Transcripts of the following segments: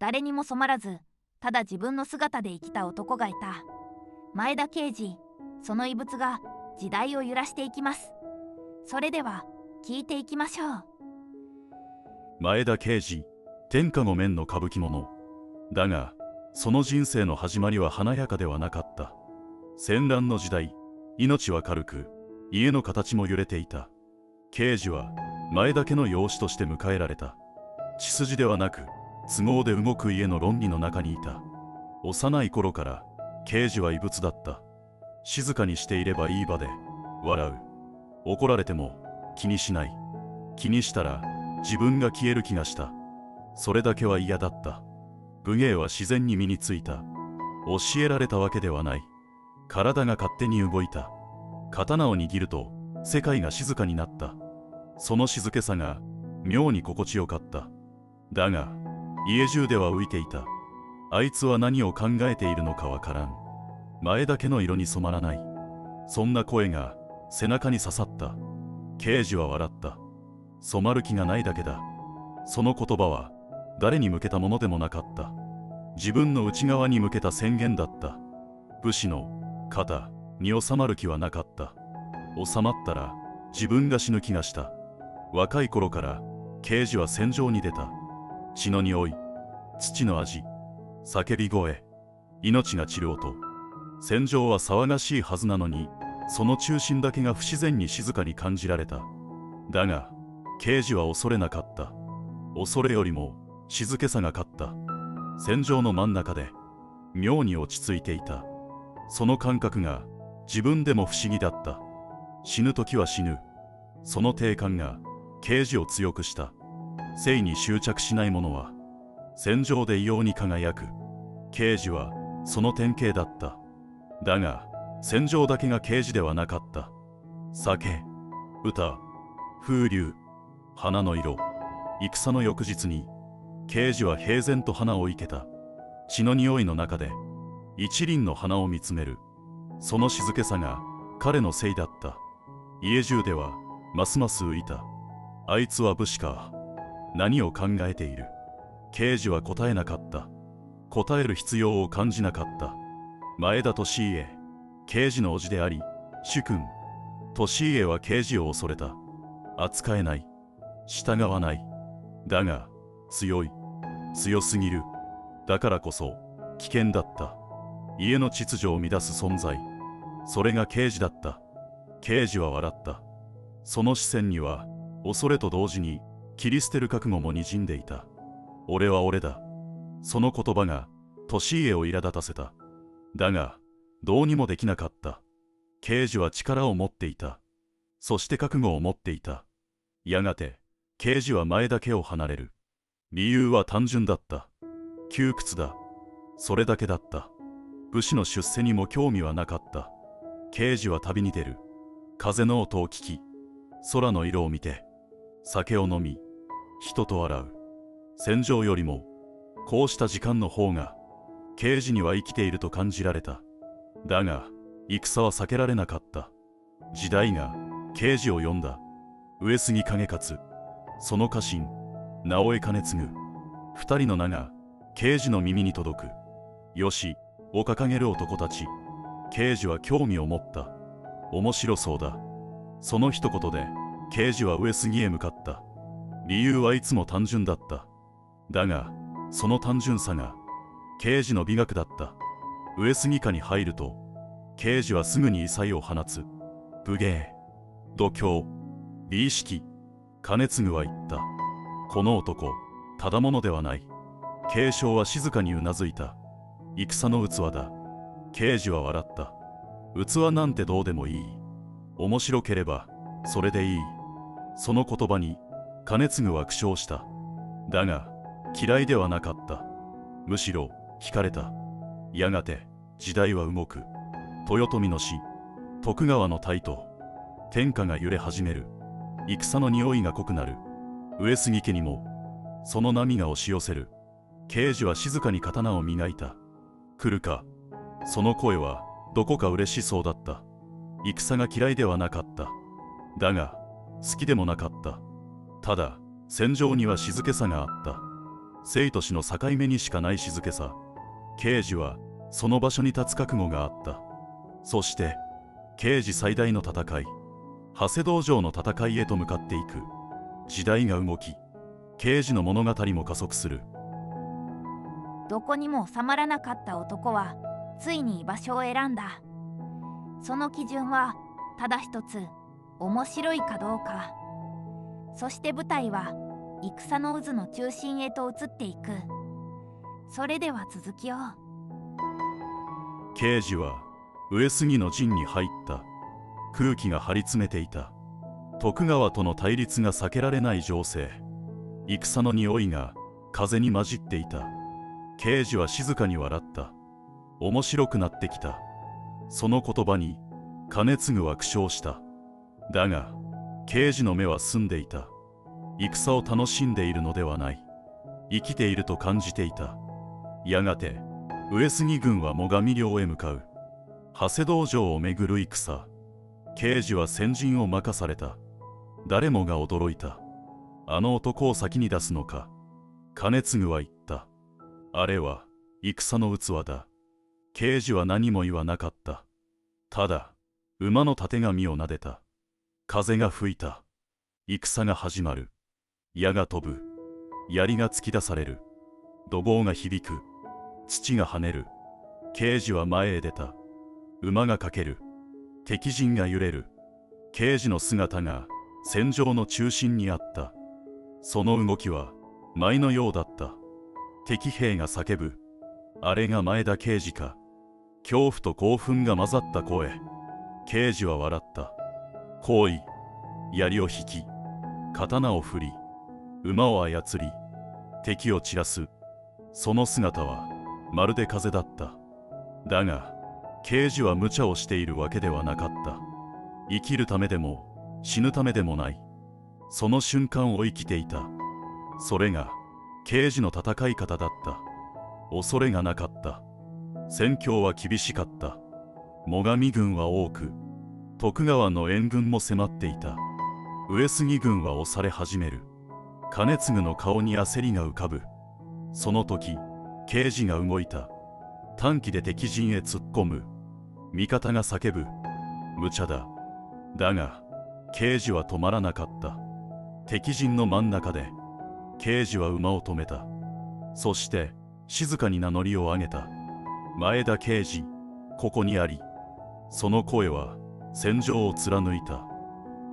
誰にも染まらず、ただ自分の姿で生きた男がいた。前田慶次、その遺物が時代を揺らしていきます。それでは聞いていきましょう。前田慶次、天下の面の歌舞伎者。だが、その人生の始まりは華やかではなかった。戦乱の時代、命は軽く、家の形も揺れていた。慶次は前田家の養子として迎えられた。血筋ではなく、都合で動く家の論理の中にいた。幼い頃から慶次は異物だった。静かにしていればいい場で笑う。怒られても気にしない。気にしたら自分が消える気がした。それだけは嫌だった。武芸は自然に身についた。教えられたわけではない。体が勝手に動いた。刀を握ると世界が静かになった。その静けさが妙に心地よかった。だが家中では浮いていた。あいつは何を考えているのかわからん。前田家の色に染まらない。そんな声が背中に刺さった。慶次は笑った。染まる気がないだけだ。その言葉は誰に向けたものでもなかった。自分の内側に向けた宣言だった。武士の肩に収まる気はなかった。収まったら自分が死ぬ気がした。若い頃から慶次は戦場に出た。血の匂い、土の味、叫び声、命が散る音。戦場は騒がしいはずなのに、その中心だけが不自然に静かに感じられた。だが慶次は恐れなかった。恐れよりも静けさが勝った。戦場の真ん中で妙に落ち着いていた。その感覚が自分でも不思議だった。死ぬ時は死ぬ。その定感が慶次を強くした。生に執着しない者は戦場で異様に輝く。慶次はその典型だった。だが戦場だけが慶次ではなかった。酒、歌、風流、花の色。戦の翌日に慶次は平然と花を生けた。血の匂いの中で一輪の花を見つめる。その静けさが彼のせいだった。家中ではますます浮いた。あいつは武士か。何を考えている。慶次は答えなかった。答える必要を感じなかった。前田利家、慶次の叔父であり主君。利家は慶次を恐れた。扱えない。従わない。だが強い。強すぎる。だからこそ危険だった。家の秩序を乱す存在。それが慶次だった。慶次は笑った。その視線には恐れと同時に切り捨てる覚悟もにじんでいた。俺は俺だ。その言葉が利家を苛立たせた。だがどうにもできなかった。慶次は力を持っていた。そして覚悟を持っていた。やがて慶次は前田家を離れる。理由は単純だった。窮屈だ。それだけだった。武士の出世にも興味はなかった。慶次は旅に出る。風の音を聞き、空の色を見て、酒を飲み、人と笑う。戦場よりもこうした時間の方が慶次には生きていると感じられた。だが戦は避けられなかった。時代が慶次を呼んだ。上杉景勝、その家臣直江兼続、二人の名が慶次の耳に届く。よしを掲げる男たち。慶次は興味を持った。面白そうだ。その一言で慶次は上杉へ向かった。理由はいつも単純だった。だがその単純さが慶次の美学だった。上杉家に入ると慶次はすぐに異彩を放つ。武芸、度胸、美意識。兼続は言った。この男ただ者ではない。慶尚は静かにうなずいた。戦の器だ。慶次は笑った。器なんてどうでもいい。面白ければそれでいい。その言葉に兼続は苦笑した。だが嫌いではなかった。むしろ惹かれた。やがて時代は動く。豊臣の死、徳川の台頭、天下が揺れ始める。戦の匂いが濃くなる。上杉家にもその波が押し寄せる。慶次は静かに刀を磨いた。来るか。その声はどこか嬉しそうだった。戦が嫌いではなかった。だが好きでもなかった。ただ戦場には静けさがあった。生と死の境目にしかない静けさ。刑事はその場所に立つ覚悟があった。そして刑事最大の戦い、長谷道場の戦いへと向かっていく。時代が動き、刑事の物語も加速する。どこにも収まらなかった男はついに居場所を選んだ。その基準はただ一つ、面白いかどうか。そして舞台は戦の渦の中心へと移っていく。それでは続きを。刑事は上杉の陣に入った。空気が張り詰めていた。徳川との対立が避けられない情勢。戦の匂いが風に混じっていた。刑事は静かに笑った。面白くなってきた。その言葉に兼次は苦笑した。だが刑事の目は澄んでいた。戦を楽しんでいるのではない、生きていると感じていた。やがて上杉軍は最上領へ向かう。長谷道場をめぐる戦。刑事は先陣を任された。誰もが驚いた。あの男を先に出すのか。兼次は言った。あれは戦の器だ。刑事は何も言わなかった。ただ馬のたてがみをなでた。風が吹いた。戦が始まる。矢が飛ぶ。槍が突き出される。怒号が響く。土が跳ねる。刑事は前へ出た。馬が駆ける。敵陣が揺れる。刑事の姿が戦場の中心にあった。その動きは舞のようだった。敵兵が叫ぶ。あれが前田刑事か。恐怖と興奮が混ざった声。刑事は笑った。行為、槍を引き、刀を振り、馬を操り、敵を散らす。その姿はまるで風だった。だが刑事は無茶をしているわけではなかった。生きるためでも死ぬためでもない、その瞬間を生きていた。それが刑事の戦い方だった。恐れがなかった。戦況は厳しかった。最上軍は多く、徳川の援軍も迫っていた。上杉軍は押され始める。兼次の顔に焦りが浮かぶ。その時刑事が動いた。短気で敵陣へ突っ込む。味方が叫ぶ。無茶だ。だが刑事は止まらなかった。敵陣の真ん中で刑事は馬を止めた。そして静かに名乗りを上げた。前田刑事、ここにあり。その声は戦場を貫いた。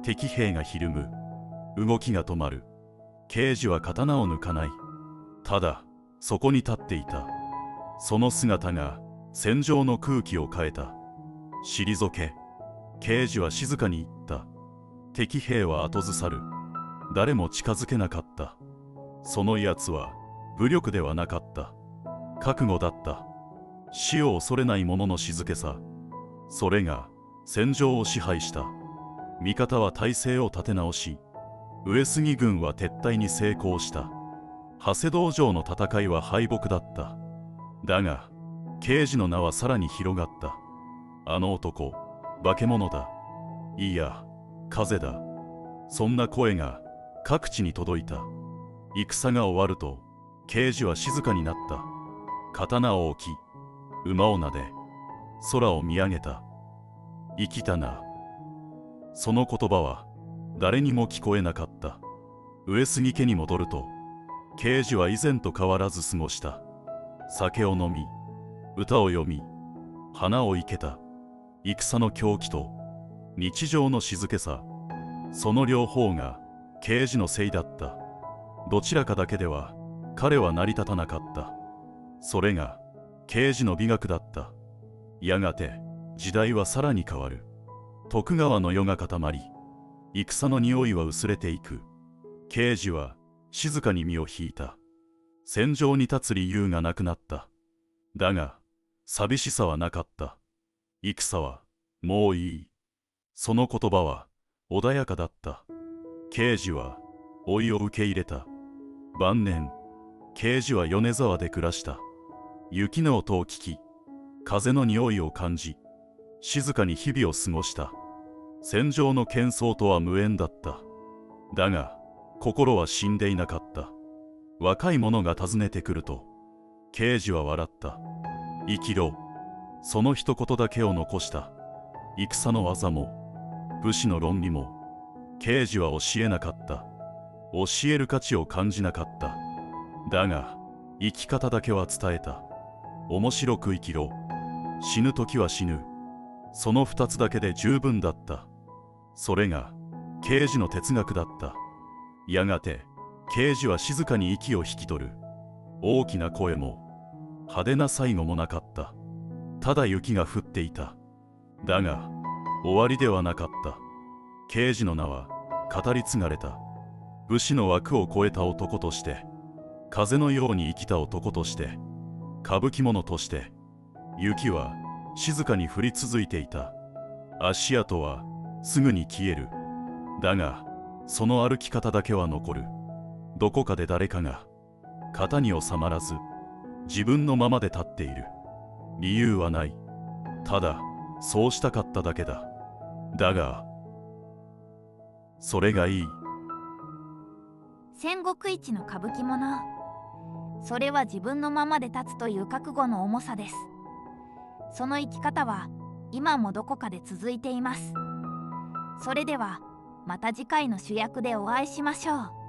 敵兵がひるむ。動きが止まる。刑事は刀を抜かない。ただそこに立っていた。その姿が戦場の空気を変えた。退け。刑事は静かに言った。敵兵は後ずさる。誰も近づけなかった。そのやつは武力ではなかった。覚悟だった。死を恐れない者の静けさ。それが戦場を支配した。味方は体勢を立て直し、上杉軍は撤退に成功した。長谷道場の戦いは敗北だった。だが刑事の名はさらに広がった。あの男、化け物だ。いや、風だ。そんな声が各地に届いた。戦が終わると刑事は静かになった。刀を置き、馬をなで空を見上げた。生きたな。その言葉は誰にも聞こえなかった。上杉家に戻ると刑事は以前と変わらず過ごした。酒を飲み、歌を読み、花を生けた。戦の狂気と日常の静けさ、その両方が刑事のせいだった。どちらかだけでは彼は成り立たなかった。それが刑事の美学だった。やがて時代はさらに変わる。徳川の世が固まり、戦の匂いは薄れていく。刑事は静かに身を引いた。戦場に立つ理由がなくなった。だが寂しさはなかった。戦はもういい。その言葉は穏やかだった。刑事は老いを受け入れた。晩年刑事は米沢で暮らした。雪の音を聞き、風の匂いを感じ、静かに日々を過ごした。戦場の喧騒とは無縁だった。だが心は死んでいなかった。若い者が訪ねてくると、刑事は笑った。生きろ。その一言だけを残した。戦の技も、武士の論理も、刑事は教えなかった。教える価値を感じなかった。だが、生き方だけは伝えた。面白く生きろ。死ぬ時は死ぬ。その二つだけで十分だった。それが、刑事の哲学だった。やがて、刑事は静かに息を引き取る。大きな声も、派手な最後もなかった。ただ雪が降っていた。だが、終わりではなかった。刑事の名は、語り継がれた。武士の枠を超えた男として、風のように生きた男として、歌舞伎者として、雪は静かに降り続いていた。足跡はすぐに消える。だが、その歩き方だけは残る。どこかで誰かが、型に収まらず、自分のままで立っている。理由はない。ただ、そうしたかっただけだ。だが、それがいい。戦国一の歌舞伎者。それは自分のままで立つという覚悟の重さです。その生き方は今もどこかで続いています。それではまた次回の主役でお会いしましょう。